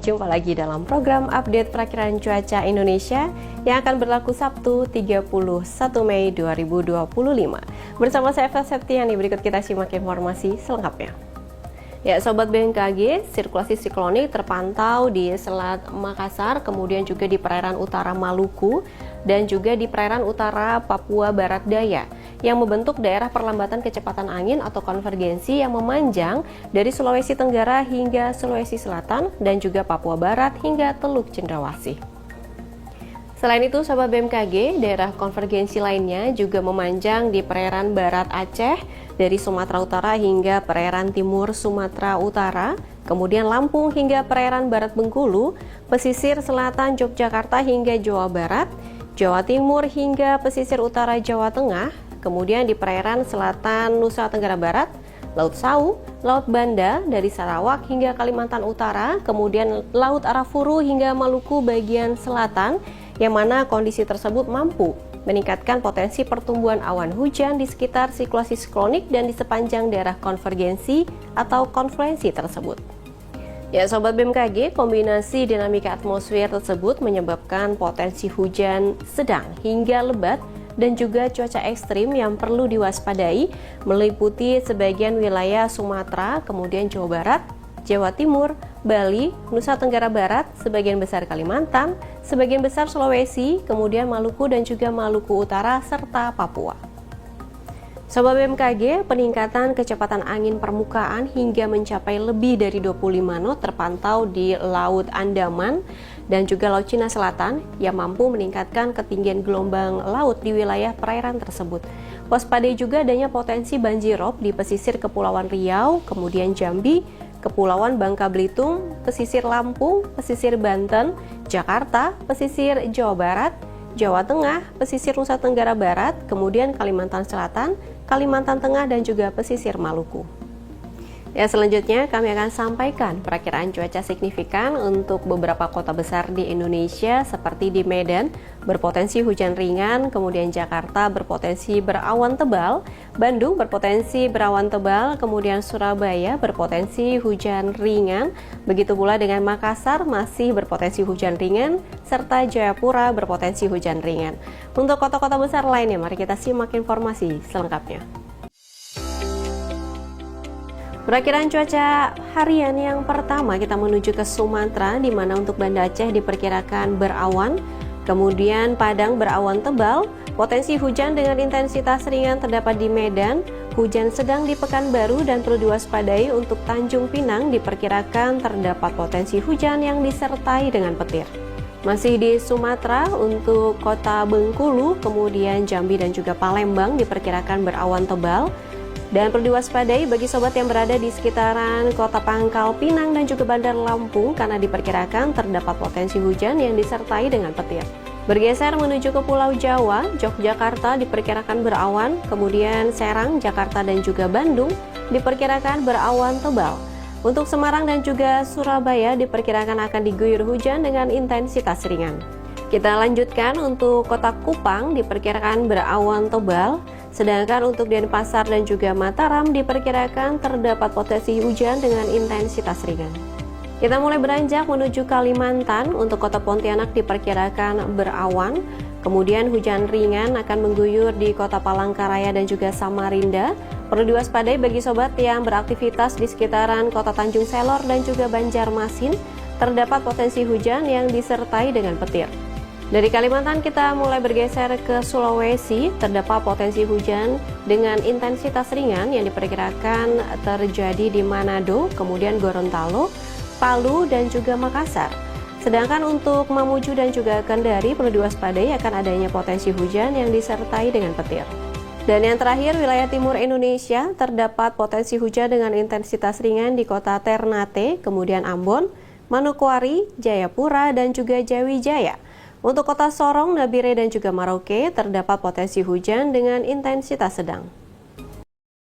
Jumpa lagi dalam program update perakiraan cuaca Indonesia yang akan berlaku Sabtu 31 Mei 2025. Bersama saya Eva Septiani, berikut kita simak informasi selengkapnya. Ya, Sobat BMKG, sirkulasi siklonik terpantau di Selat Makassar, kemudian juga di perairan utara Maluku, dan juga di perairan utara Papua Barat Daya, yang membentuk daerah perlambatan kecepatan angin atau konvergensi yang memanjang dari Sulawesi Tenggara hingga Sulawesi Selatan, dan juga Papua Barat hingga Teluk Cendrawasih. Selain itu, Sobat BMKG, daerah konvergensi lainnya juga memanjang di perairan Barat Aceh, dari Sumatera Utara hingga perairan Timur Sumatera Utara, kemudian Lampung hingga perairan Barat Bengkulu, pesisir selatan Yogyakarta hingga Jawa Barat, Jawa Timur hingga pesisir utara Jawa Tengah, kemudian di perairan selatan Nusa Tenggara Barat, Laut Sau, Laut Banda dari Sarawak hingga Kalimantan Utara, kemudian Laut Arafuru hingga Maluku bagian selatan, yang mana kondisi tersebut mampu meningkatkan potensi pertumbuhan awan hujan di sekitar sirkulasi siklonik dan di sepanjang daerah konvergensi atau konfluensi tersebut. Ya, Sobat BMKG, kombinasi dinamika atmosfer tersebut menyebabkan potensi hujan sedang hingga lebat dan juga cuaca ekstrim yang perlu diwaspadai, meliputi sebagian wilayah Sumatera, kemudian Jawa Barat, Jawa Timur, Bali, Nusa Tenggara Barat, sebagian besar Kalimantan, sebagian besar Sulawesi, kemudian Maluku dan juga Maluku Utara, serta Papua. Sobat BMKG, peningkatan kecepatan angin permukaan hingga mencapai lebih dari 25 knot terpantau di Laut Andaman dan juga Laut Cina Selatan yang mampu meningkatkan ketinggian gelombang laut di wilayah perairan tersebut. Waspadai juga adanya potensi banjirop di pesisir Kepulauan Riau, kemudian Jambi, Kepulauan Bangka Belitung, pesisir Lampung, pesisir Banten, Jakarta, pesisir Jawa Barat, Jawa Tengah, pesisir Nusa Tenggara Barat, kemudian Kalimantan Selatan, Kalimantan Tengah, dan juga pesisir Maluku. Ya, selanjutnya kami akan sampaikan perakiraan cuaca signifikan untuk beberapa kota besar di Indonesia seperti di Medan berpotensi hujan ringan, kemudian Jakarta berpotensi berawan tebal, Bandung berpotensi berawan tebal, kemudian Surabaya berpotensi hujan ringan, begitu pula dengan Makassar masih berpotensi hujan ringan, serta Jayapura berpotensi hujan ringan. Untuk kota-kota besar lainnya, mari kita simak informasi selengkapnya. Perakiraan cuaca harian yang pertama, kita menuju ke Sumatera, di mana untuk Banda Aceh diperkirakan berawan, kemudian Padang berawan tebal, potensi hujan dengan intensitas ringan terdapat di Medan, hujan sedang di Pekanbaru, dan perlu diwaspadai untuk Tanjung Pinang diperkirakan terdapat potensi hujan yang disertai dengan petir. Masih di Sumatera, untuk kota Bengkulu, kemudian Jambi dan juga Palembang diperkirakan berawan tebal. Dan perlu diwaspadai bagi sobat yang berada di sekitaran kota Pangkal Pinang dan juga Bandar Lampung karena diperkirakan terdapat potensi hujan yang disertai dengan petir. Bergeser menuju ke Pulau Jawa, Yogyakarta diperkirakan berawan, kemudian Serang, Jakarta dan juga Bandung diperkirakan berawan tebal. Untuk Semarang dan juga Surabaya diperkirakan akan diguyur hujan dengan intensitas ringan. Kita lanjutkan untuk kota Kupang diperkirakan berawan tebal. Sedangkan untuk Denpasar dan juga Mataram diperkirakan terdapat potensi hujan dengan intensitas ringan. Kita mulai beranjak menuju Kalimantan. Untuk kota Pontianak diperkirakan berawan, kemudian hujan ringan akan mengguyur di kota Palangkaraya dan juga Samarinda. Perlu diwaspadai bagi sobat yang beraktivitas di sekitaran kota Tanjung Selor dan juga Banjarmasin, terdapat potensi hujan yang disertai dengan petir. Dari Kalimantan kita mulai bergeser ke Sulawesi, terdapat potensi hujan dengan intensitas ringan yang diperkirakan terjadi di Manado, kemudian Gorontalo, Palu, dan juga Makassar. Sedangkan untuk Mamuju dan juga Kendari perlu diwaspadai akan adanya potensi hujan yang disertai dengan petir. Dan yang terakhir, wilayah timur Indonesia terdapat potensi hujan dengan intensitas ringan di kota Ternate, kemudian Ambon, Manokwari, Jayapura, dan juga Jawijaya. Untuk kota Sorong, Nabire, dan juga Merauke terdapat potensi hujan dengan intensitas sedang.